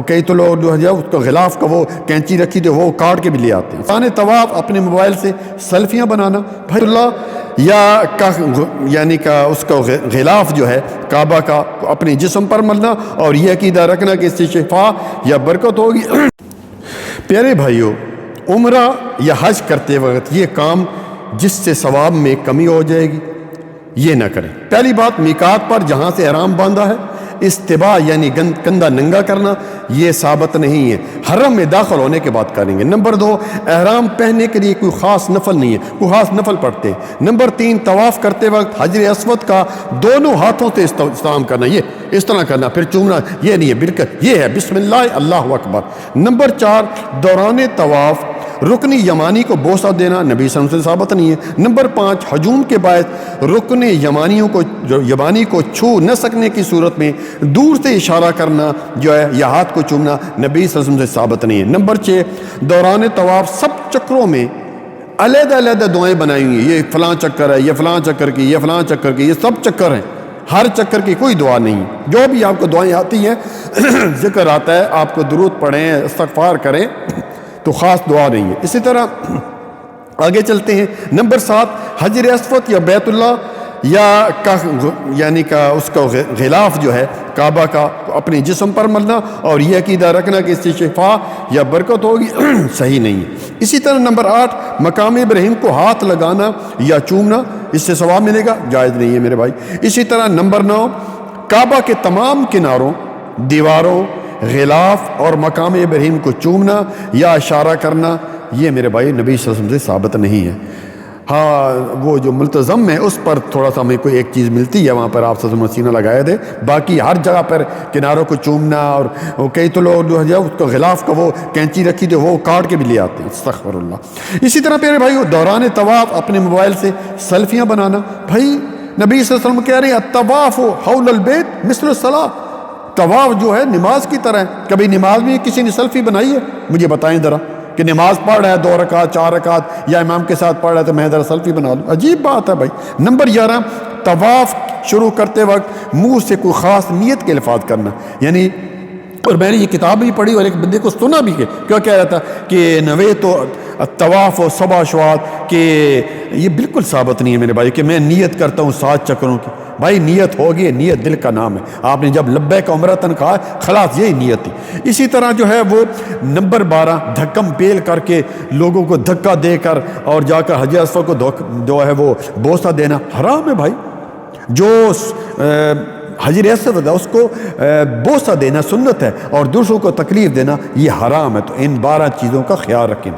کئی تو لوگ جو ہے اس کو غلاف کا وہ کینچی رکھی تو وہ کاٹ کے بھی لے آتے ہیں. ثانی طواف اپنے موبائل سے سیلفیاں بنانا. بھائی اللہ یا یعنی کا اس کا غلاف جو ہے کعبہ کا اپنے جسم پر ملنا اور یہ عقیدہ رکھنا کہ اس سے شفا یا برکت ہوگی. پیارے بھائیو، عمرہ یا حج کرتے وقت یہ کام جس سے ثواب میں کمی ہو جائے گی یہ نہ کریں. پہلی بات، میقات پر جہاں سے احرام باندھا ہے استباع یعنی کندھا ننگا کرنا یہ ثابت نہیں ہے، حرم میں داخل ہونے کے بعد کریں گے. نمبر 2، احرام پہننے کے لیے کوئی خاص نفل نہیں ہے، کوئی خاص نفل پڑھتے ہیں. نمبر 3، طواف کرتے وقت حجر اسود کا دونوں ہاتھوں سے استعمال کرنا، یہ اس طرح کرنا پھر چومنا یہ نہیں ہے، بالکل یہ ہے بسم اللہ اللہ اکبر. نمبر 4، دوران طواف رکن یمانی کو بوسہ دینا نبی صلی اللہ علیہ وسلم سے ثابت نہیں ہے. نمبر 5، ہجوم کے باعث رکن یمانی کو چھو نہ سکنے کی صورت میں دور سے اشارہ کرنا جو ہے یا ہاتھ کو چومنا نبی صلی اللہ علیہ وسلم سے ثابت نہیں ہے. نمبر 6، دوران طواف سب چکروں میں علیحدہ علیحدہ دعائیں بنائی ہوئی ہیں، یہ فلاں چکر ہے، یہ فلاں چکر کی، یہ فلاں چکر کی، یہ سب چکر ہیں، ہر چکر کی کوئی دعا نہیں. جو بھی آپ کو دعائیں آتی ہیں ذکر آتا ہے آپ کو درود پڑھیں، استغفار کریں تو خاص دعا نہیں ہے. اسی طرح آگے چلتے ہیں. نمبر 7، حجر اسود یا بیت اللہ یعنی کا اس کا غلاف جو ہے کعبہ کا اپنے جسم پر ملنا اور یہ عقیدہ رکھنا کہ اس سے شفا یا برکت ہوگی صحیح نہیں ہے. اسی طرح نمبر 8، مقام ابراہیم کو ہاتھ لگانا یا چومنا اس سے ثواب ملے گا، جائز نہیں ہے میرے بھائی. اسی طرح نمبر 9، کعبہ کے تمام کناروں، دیواروں، غلاف اور مقام ابراہیم کو چومنا یا اشارہ کرنا یہ میرے بھائی نبی صلی اللہ علیہ وسلم سے ثابت نہیں ہے. ہاں وہ جو ملتزم ہے اس پر تھوڑا سا ہمیں کوئی ایک چیز ملتی ہے، وہاں پر آپ صلی اللہ علیہ وسلم سینہ لگائے تھے، باقی ہر جگہ پر کناروں کو چومنا اور کئی تو لوگ جو ہے اس کو غلاف کا وہ کینچی رکھی تھی وہ کاٹ کے بھی لے آتے ہیں، استغفر اللہ. اسی طرح پیارے بھائی، دوران طواف اپنے موبائل سے سیلفیاں بنانا. بھائی نبی صلی اللہ علیہ وسلم کہہ رہے ہیں الطواف حول البیت مثل الصلاۃ، طواف جو ہے نماز کی طرح ہے. کبھی نماز میں کسی نے سیلفی بنائی ہے؟ مجھے بتائیں ذرا کہ نماز پڑھ رہا ہے 2 رکعت 4 رکعت یا امام کے ساتھ پڑھ رہا ہے تو میں ذرا سیلفی بنا لوں، عجیب بات ہے بھائی. نمبر 11، طواف شروع کرتے وقت منہ سے کوئی خاص نیت کے الفاظ کرنا، یعنی اور میں نے یہ کتاب بھی پڑھی اور ایک بندے کو سنا بھی کہ کیا کہہ رہا تھا کہ نوے تو طواف و 7 اشواط، کہ یہ بالکل ثابت نہیں ہے میرے بھائی کہ میں نیت کرتا ہوں 7 چکروں کی. بھائی نیت ہوگی، نیت دل کا نام ہے. آپ نے جب لبیک عمرۃ کہا خلاص یہی نیت تھی. اسی طرح جو ہے وہ نمبر 12، دھکم پیل کر کے لوگوں کو دھکا دے کر اور جا کر حجر اسود کو جو ہے وہ بوسہ دینا حرام ہے بھائی. جو حجر اسود ہے اس کو بوسہ دینا سنت ہے اور دوسروں کو تکلیف دینا یہ حرام ہے. تو ان 12 چیزوں کا خیال رکھیں.